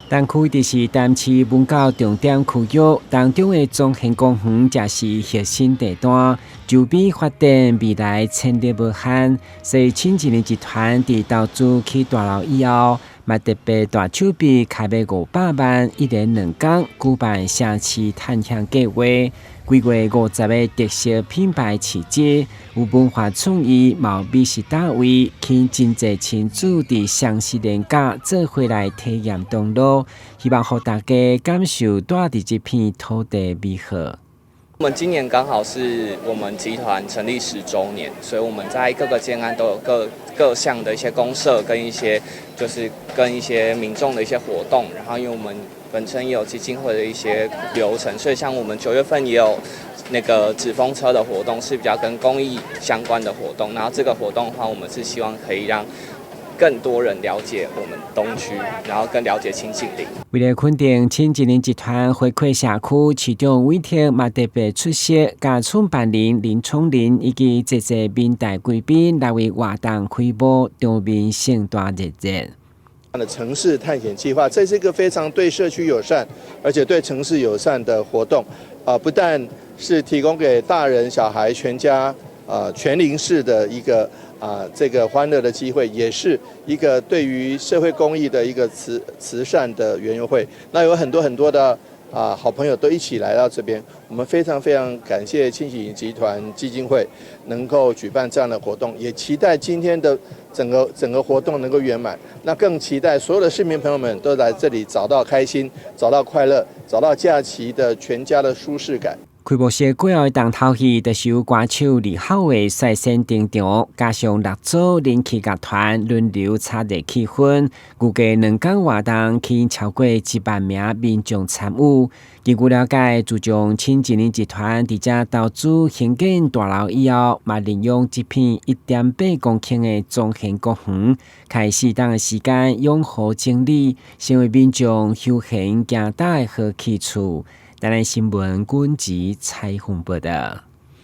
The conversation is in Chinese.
东区就是淡市文教重点区域，当中的中兴公园才是核心地段，周边发展未来潜力无限。所以青年集团伫投资起大楼以后，嘛特别大手笔开卖500万，1年2工举办城市探险计划。规划50个特色品牌市集，有文化创意、毛美食大位，请真侪亲子伫城市连假做伙来体验同乐，希望让大家感受住伫这片土地美好。我们今年刚好是我们集团成立10周年，所以我们在各个建案都有各项的一些公社跟一些民众的一些活动，然后因为我们本身也有基金会的一些流程，所以像我们9月份也有那个纸风车的活动，是比较跟公益相关的活动。然后这个活动的话，我们是希望可以让更多人了解我们东区，然后更了解清境林。为了肯定青景林集团回馈社区，市长委托嘛特别出席，甲创办人林聪林以及这些民代贵宾来为活动开幕，场面盛大热烈。的城市探险计划，这是一个非常对社区友善，而且对城市友善的活动。不但是提供给大人小孩全家全龄式的一个这个欢乐的机会，也是一个对于社会公益的一个慈善的园游会。那有很多的好朋友都一起来到这边，我们非常感谢青景集团基金会能够举办这样的活动，也期待今天的整个活动能够圆满。那更期待所有的市民朋友们都来这里找到开心，找到快乐，找到假期的全家的舒适感。开幕式过后的重头戏，就是由歌手李孝伟率先登场，加上6组人气乐团轮流插热气氛，预计2天活动吸引超过1万名民众参与。根据了解，自从青景林集团伫遮投资兴建大楼以后，嘛利用这片1.8公顷的中兴公园，开适当的时间养护整理，成为民众休闲行大的好去处。台南新闻军集采访报道。